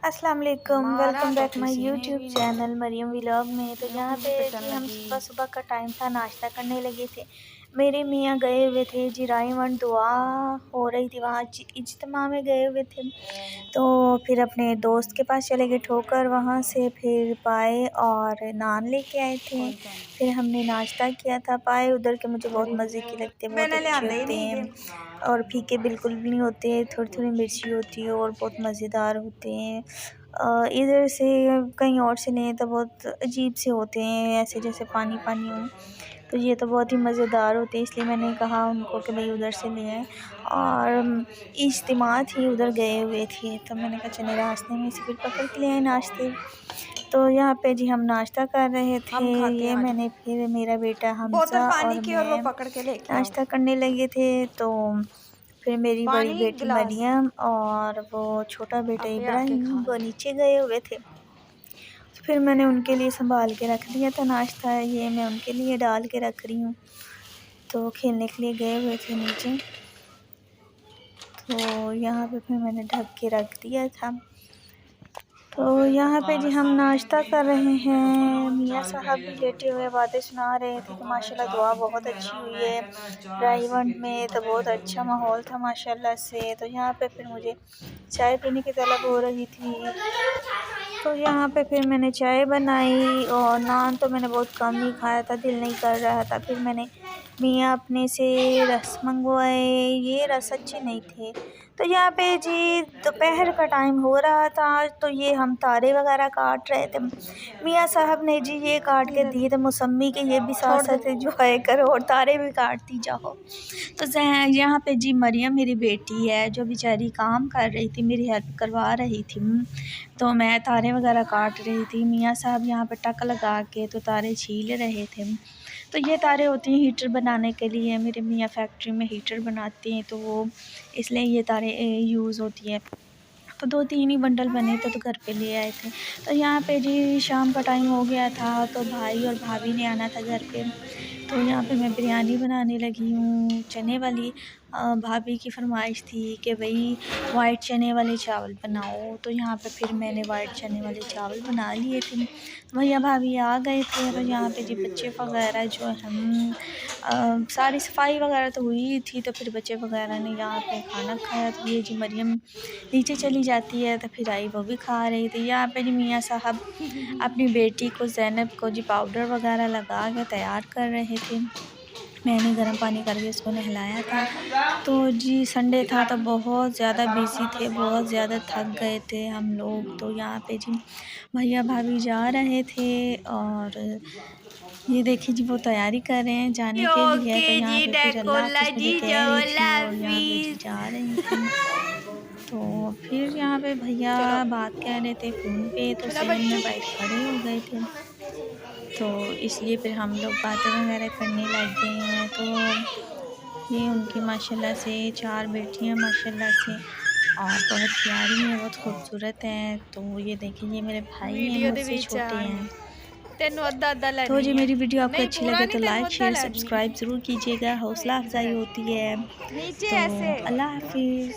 अस्सलाम वालेकुम, welcome back my YouTube channel Maryam vlog में। तो यहाँ पे जी हम सुबह सुबह का टाइम था, नाश्ता करने लगे थे। मेरे मियाँ गए हुए थे जी रायवन, दुआ हो रही थी वहाँ, इज्तिमा में गए हुए थे। तो फिर अपने दोस्त के पास चले गए, ठोकर वहाँ से फिर पाए और नान लेके आए थे। फिर हमने नाश्ता किया था। पाए उधर के मुझे बहुत मज़े के लगते हैं, बहुत अच्छे होते हैं और फीके बिल्कुल भी नहीं होते, थोड़ी थोड़ी मिर्ची होती है और बहुत मज़ेदार होते हैं। इधर से कहीं और से लें तो बहुत अजीब से होते हैं, ऐसे जैसे पानी पानी हो। तो ये तो बहुत ही मज़ेदार होते हैं, इसलिए मैंने कहा उनको कि भाई उधर से ले आए। और इज्तिमा थी, उधर गए हुए थे, तो मैंने कहा चले रास्ते में से फिर पकड़ के ले आए नाश्ते। तो यहाँ पे जी हम नाश्ता कर रहे थे, ये मैंने फिर मेरा बेटा हमज़ा और मैं नाश्ता करने लगे थे। तो फिर मेरी बड़ी बेटी मरियम और वो छोटा बेटा इब्राहिम वो नीचे गए हुए थे। तो फिर मैंने उनके लिए संभाल के रख दिया था नाश्ता, ये मैं उनके लिए डाल के रख रही हूँ। तो खेलने के लिए गए हुए थे नीचे, तो यहाँ पे फिर मैंने ढक के रख दिया था। तो यहाँ पे जी हम नाश्ता कर रहे हैं, मियाँ साहब भी लेटे हुए बातें सुना रहे थे कि माशाल्लाह दुआ बहुत अच्छी हुई है रायवन में, तो बहुत अच्छा माहौल था माशाल्लाह से। तो यहाँ पे फिर मुझे चाय पीने की तलब हो रही थी, तो यहाँ पे फिर मैंने चाय बनाई और नान तो मैंने बहुत कम ही खाया था, दिल नहीं कर रहा था। फिर मैंने मियाँ अपने से रस मंगवाए, ये रस अच्छे नहीं थे। तो यहाँ पे जी दोपहर का टाइम हो रहा था, तो ये हम तारे वगैरह काट रहे थे। मियाँ साहब ने जी ये काट के दिए थे मौसमी के, ये भी साथ साथ एंजॉय करो और तारे भी काटती जाओ। तो यहाँ पे जी मरियम मेरी बेटी है जो बेचारी काम कर रही थी, मेरी हेल्प करवा रही थी। तो मैं तारे वगैरह काट रही थी, मियाँ साहब यहाँ पे टक लगा के तो तारे छील रहे थे। तो ये तारे होती हैं हीटर बनाने के लिए, मेरे मियाँ फैक्ट्री में हीटर बनाते हैं, तो वो इसलिए ये तारे यूज़ होती है। तो 2-3 ही बंडल बने थे तो घर पे ले आए थे। तो यहाँ पे जी शाम का टाइम हो गया था, तो भाई और भाभी ने आना था घर पे। तो यहाँ पे मैं बिरयानी बनाने लगी हूँ, चने वाली। भाभी की फरमाइश थी कि भाई वाइट चने वाले चावल बनाओ, तो यहाँ पे फिर मैंने वाइट चने वाले चावल बना लिए थे। भैया भाभी आ गए थे, तो यहाँ पे जी बच्चे वगैरह जो हम सारी सफाई वगैरह तो हुई थी, तो फिर बच्चे वगैरह ने यहाँ पे खाना खाया। तो ये जी मरियम नीचे चली जाती है, तो फिर आई वो भी खा रही थी। यहाँ पे जी मियाँ साहब अपनी बेटी को ज़ैनब को जी पाउडर वगैरह लगा के तैयार कर रहे थे। मैंने गर्म पानी करके उसको नहलाया था। तो जी संडे था तो बहुत ज़्यादा बिज़ी थे, बहुत ज़्यादा थक गए थे हम लोग। तो यहाँ पे जी भैया भाभी जा रहे थे और ये देखिए जी वो तैयारी कर रहे हैं जाने के लिए। तो यहाँ पे फिर अल्लाह हाफ़िज़ मुझे कह रही थी और यहाँ पे जी जा रही थी। तो फिर यहाँ पे भैया बात कह रहे थे फ़ोन पे, तो 7 में बाइक खड़े हो गए थे, तो इसलिए फिर हम लोग बातें वगैरह करने लग गए हैं। तो ये उनकी माशाल्लाह से 4 बेटियां माशाल्लाह से और बहुत प्यारी हैं, बहुत खूबसूरत हैं। तो ये देखिए ये मेरे भाई हैं, मुझसे छोटे हैं। तो जी मेरी वीडियो आपको अच्छी लगे तो लाइक शेयर सब्सक्राइब ज़रूर कीजिएगा, हौसला अफजाई होती है। तो अल्लाह हाफिज़।